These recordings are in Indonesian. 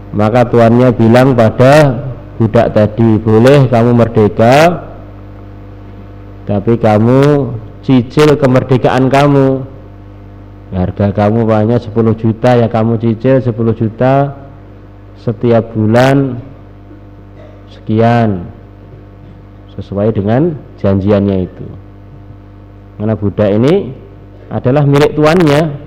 Maka tuannya bilang pada budak tadi, boleh kamu merdeka, tapi kamu cicil kemerdekaan kamu. Harga kamu banyak 10 juta, ya kamu cicil 10 juta setiap bulan sekian, sesuai dengan janjiannya itu. Karena budak ini adalah milik tuannya.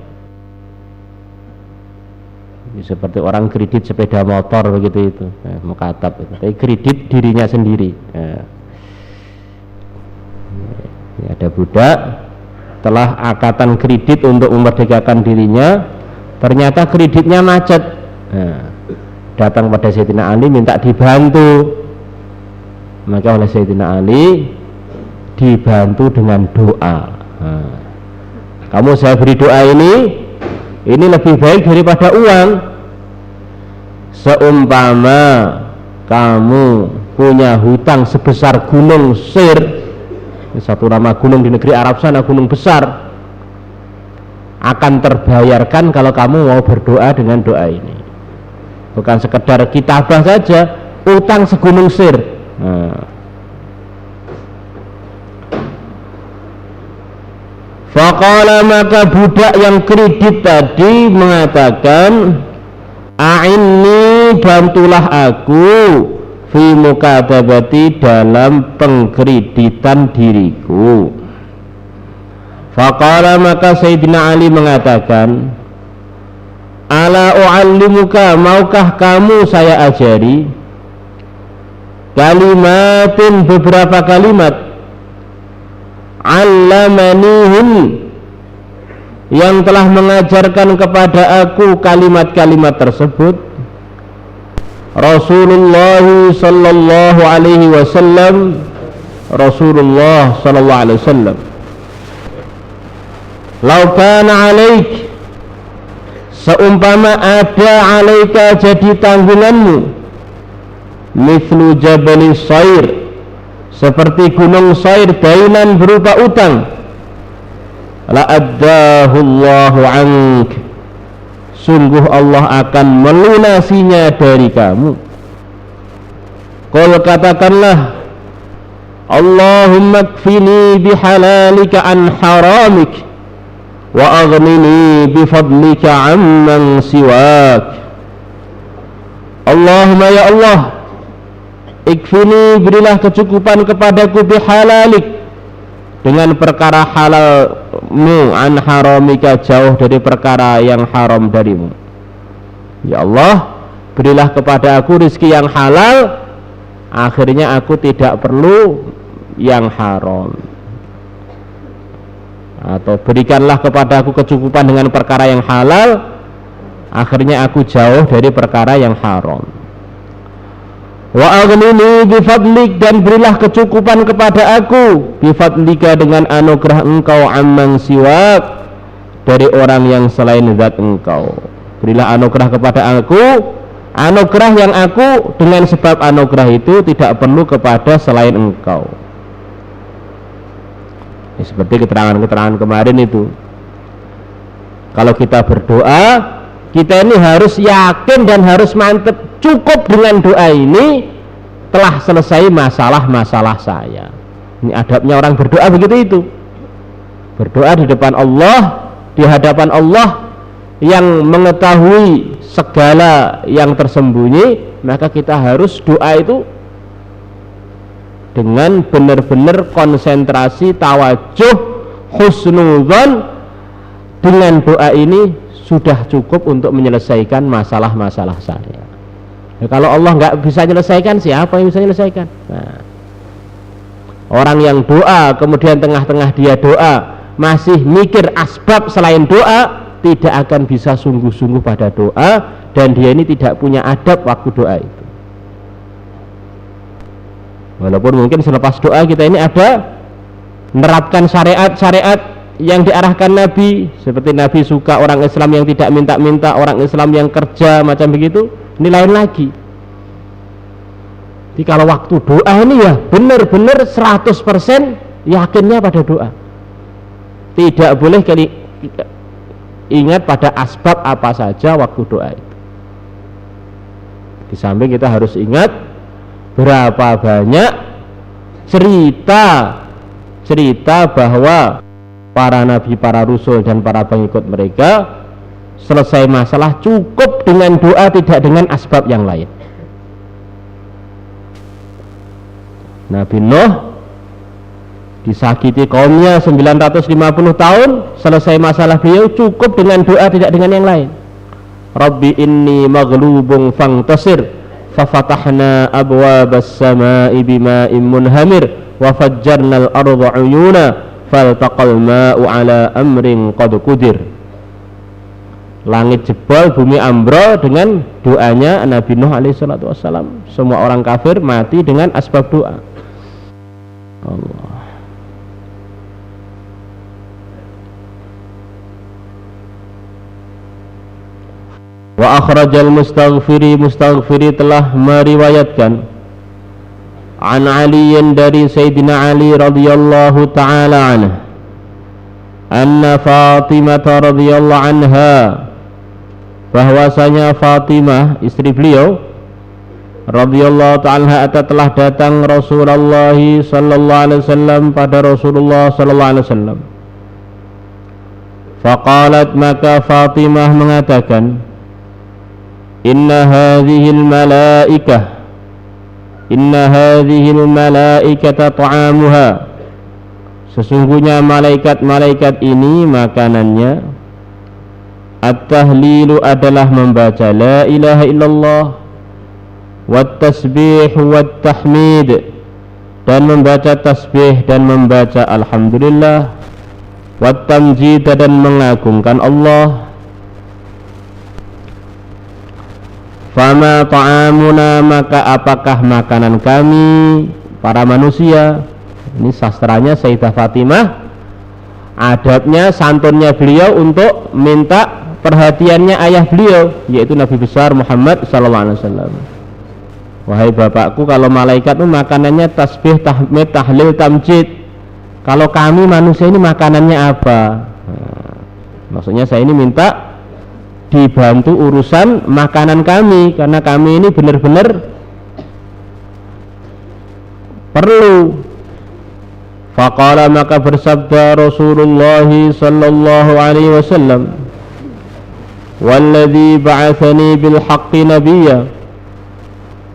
Seperti orang kredit sepeda motor begitu itu, mukatab itu. Tapi kredit dirinya sendiri. Ada budak telah akatan kredit untuk memerdekakan dirinya, ternyata kreditnya macet. Datang pada Sayyidina Ali minta dibantu. Maka oleh Sayyidina Ali dibantu dengan doa. Kamu saya beri doa ini lebih baik daripada uang. Seumpama kamu punya hutang sebesar gunung Sir, satu nama gunung di negeri Arab sana, gunung besar, akan terbayarkan kalau kamu mau berdoa dengan doa ini. Bukan sekedar kitabah saja, utang segunung Sir. Faqala, maka budak yang kredit tadi mengatakan, a'inni, bantulah aku fi mukatabati, dalam pengkreditan diriku. Faqala, maka Sayyidina Ali mengatakan, ala u'allimuka, maukah kamu saya ajari kalimatin, beberapa kalimat, allamanihin, yang telah mengajarkan kepada aku kalimat-kalimat tersebut Rasulullah sallallahu alaihi wasallam, Rasulullah sallallahu alaihi wasallam. Lau kana alaik, seumpama ada alaika, jadi tanggunganmu, mithlu jabali Sair, seperti gunung Sair, dainan berupa utang, la addahu Allahu ank, sungguh Allah akan melunasinya dari kamu. Qul, katakanlah, Allahumma kfini bihalalika an haramik, wa aghnini bifadlika amman siwak. Allahumma, ya Allah, ikfini, berilah kecukupan kepadaku, bihalalik, dengan perkara halalmu, an haramika, jauh dari perkara yang haram darimu. Ya Allah, berilah kepada aku rezeki yang halal, akhirnya aku tidak perlu yang haram. Atau berikanlah kepada aku kecukupan dengan perkara yang halal, akhirnya aku jauh dari perkara yang haram. Wa aghnini bifadlik, dan berilah kecukupan kepada aku, bifadlika, dengan anugerah engkau, amman siwak, dari orang yang selain zat engkau. Berilah anugerah kepada aku, anugerah yang aku dengan sebab anugerah itu tidak perlu kepada selain engkau. Ini seperti keterangan-keterangan kemarin itu. Kalau kita berdoa, kita ini harus yakin dan harus mantap, cukup dengan doa ini telah selesai masalah-masalah saya. Ini adabnya orang berdoa begitu itu. Berdoa di depan Allah, di hadapan Allah yang mengetahui segala yang tersembunyi, maka kita harus doa itu dengan benar-benar konsentrasi, tawajuh, husnudzon. Dengan doa ini sudah cukup untuk menyelesaikan masalah-masalah saya. Ya, kalau Allah nggak bisa menyelesaikan, siapa yang bisa menyelesaikan? Nah, orang yang doa kemudian tengah-tengah dia doa masih mikir asbab selain doa, tidak akan bisa sungguh-sungguh pada doa, dan dia ini tidak punya adab waktu doa itu. Walaupun mungkin selepas doa kita ini ada menerapkan syariat-syariat yang diarahkan Nabi, seperti Nabi suka orang Islam yang tidak minta-minta, orang Islam yang kerja, macam begitu, ini lain lagi. Jadi kalau waktu doa ini ya benar-benar 100% yakinnya pada doa, tidak boleh ingat pada asbab apa saja waktu doa itu. Di samping kita harus ingat berapa banyak cerita bahwa para nabi, para rasul dan para pengikut mereka selesai masalah cukup dengan doa, tidak dengan asbab yang lain. Nabi Nuh disakiti kaumnya 950 tahun, selesai masalah beliau cukup dengan doa, tidak dengan yang lain. Rabbi inni maghlubun fantasir fafatahna abwabas samai bima'in munhamir wa fajjarnal arda uyuna faltaqal ma'u ala amrin qad qudir. Langit jebol, bumi ambrol dengan doanya Nabi Nuh alaihi salatu wassalam. Semua orang kafir mati dengan asbab doa. Allah. Wa akhrajal Mustaghfiri telah meriwayatkan an Aliin dari Sayyidina Ali radhiyallahu ta'ala anhu anna Fatimah radhiyallahu anha, bahwasanya Fatimah istri beliau radhiyallahu ta'ala anha telah datang Rasulullah sallallahu alaihi wasallam pada Rasulullah sallallahu alaihi wasallam. Faqalat, maka Fatimah mengatakan, inna hadhil malaikata ta'amuha, sesungguhnya malaikat-malaikat ini makanannya. At-tahlilu adalah membaca la ilaha illallah, wat-tasbih wat-tahmid, dan membaca tasbih dan membaca alhamdulillah, wat-tamjid, dan mengagungkan Allah. Fama ta'amuna, maka apakah makanan kami para manusia. Ini sastranya Sayyidah Fatimah, adabnya, santunnya beliau untuk minta perhatiannya ayah beliau, yaitu Nabi besar Muhammad sallallahu alaihi wasallam. Wahai bapakku, kalau malaikat itu makanannya tasbih, tahmid, tahlil, tamjid, kalau kami manusia ini makanannya apa? Maksudnya saya ini minta dibantu urusan makanan kami, karena kami ini benar-benar perlu. Faqala, maka bersabda Rasulullah sallallahu alaihi wasallam, walladzi ba'atsani bil haqqi nabiyya,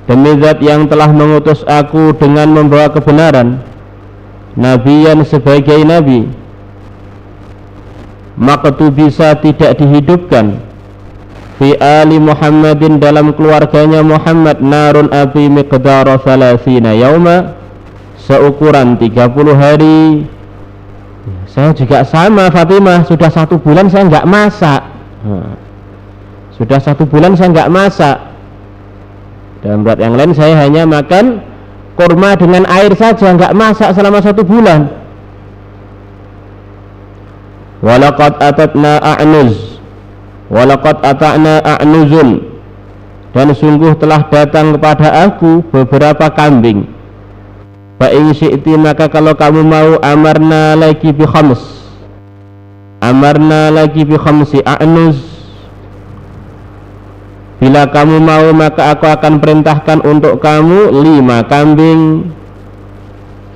demi zat yang telah mengutus aku dengan membawa kebenaran, nabiyan sebagai nabi, maka tu bisa tidak dihidupkan fi ali Muhammadin, dalam keluarganya Muhammad, narun api miqdara 30 yauma, seukuran 30 hari. Saya juga sama Fatimah, sudah 1 bulan saya enggak masak. Sudah 1 bulan saya enggak masak. Dalam berat yang lain saya hanya makan kurma dengan air saja, enggak masak selama 1 bulan. Walaqad ata'na a'nuzun, dan sungguh telah datang kepada aku beberapa kambing. Fa in syi'ti, maka kalau kamu mau, amarna lagi bi khamsi a'nuz, bila kamu mau maka aku akan perintahkan untuk kamu 5 kambing.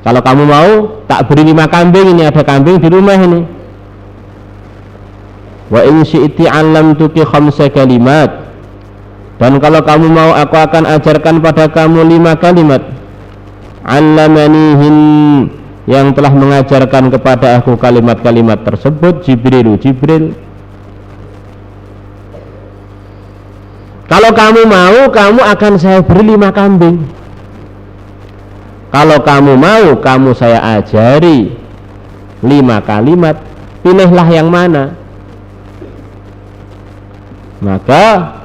Kalau kamu mau tak beri 5 kambing, ini ada kambing di rumah ini. Wa in syi'ti 'allamtuki khamsa kalimat, dan kalau kamu mau aku akan ajarkan pada kamu 5 kalimat. 'Allamanihin, yang telah mengajarkan kepada aku kalimat-kalimat tersebut Jibril. Kalau kamu mau, kamu akan saya beri 5 kambing. Kalau kamu mau, kamu saya ajari 5 kalimat, pilihlah yang mana. Maka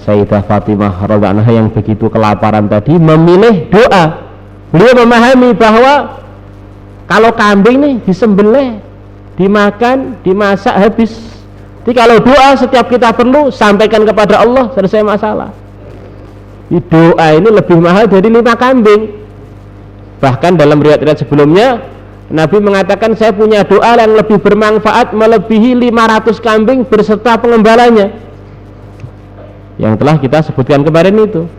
Sayyidah Fatimah radhiyallahu anha yang begitu kelaparan tadi memilih doa. Beliau memahami bahwa kalau kambing nih disembelih, dimakan, dimasak, habis. Jadi kalau doa setiap kita perlu sampaikan kepada Allah, selesai masalah. Doa ini lebih mahal dari 5 kambing. Bahkan dalam riwayat-riwayat sebelumnya Nabi mengatakan, saya punya doa yang lebih bermanfaat melebihi 500 kambing berserta pengembalanya, yang telah kita sebutkan kemarin itu.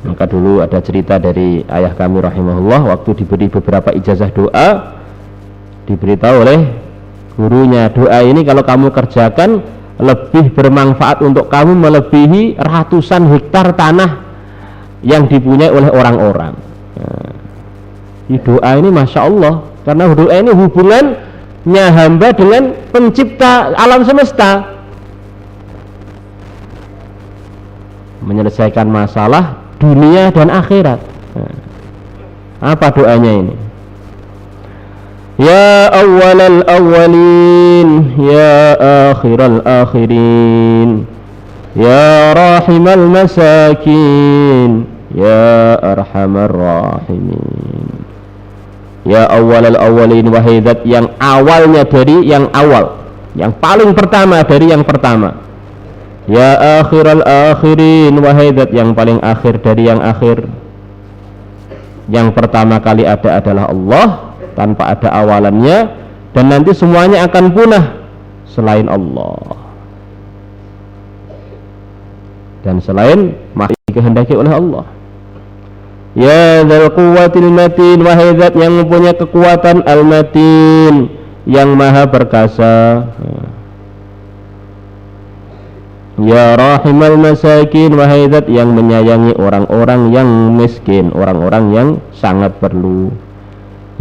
Maka dulu ada cerita dari ayah kami rahimahullah, waktu diberi beberapa ijazah doa, diberitahu oleh gurunya, doa ini kalau kamu kerjakan lebih bermanfaat untuk kamu melebihi ratusan hektar tanah yang dipunyai oleh orang-orang. Doa ini Masya Allah, karena doa ini hubungannya hamba dengan pencipta alam semesta, menyelesaikan masalah dunia dan akhirat. Apa doanya ini? Ya awwalal awwalin, ya akhiral akhirin, ya rahimal masakin, ya arhamar rahimin. Ya awwalal awwalin, wahai zat yang awalnya dari yang awal, yang paling pertama dari yang pertama. Ya akhiral akhirin, wahai zat yang paling akhir dari yang akhir. Yang pertama kali ada adalah Allah, tanpa ada awalannya, dan nanti semuanya akan punah selain Allah dan selain makhluk dikehendaki oleh Allah. Ya dzal quwwatil matin, wahai zat yang mempunyai kekuatan al-matin, yang maha perkasa. Ya rahimal masakin, wahai zat yang menyayangi orang-orang yang miskin, orang-orang yang sangat perlu.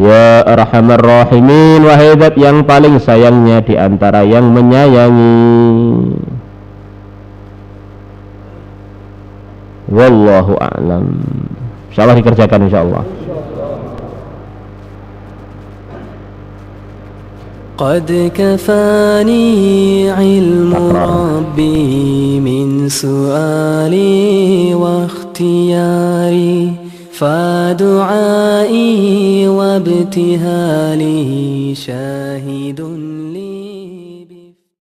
Ya arhamar rahimin, wahai zat yang paling sayangnya di antara yang menyayangi. Wallahu a'lam. Insyaallah dikerjakan insyaallah. قد كفاني علم ربي من سؤالي واختياري فدعائي وابتهالي شاهد لي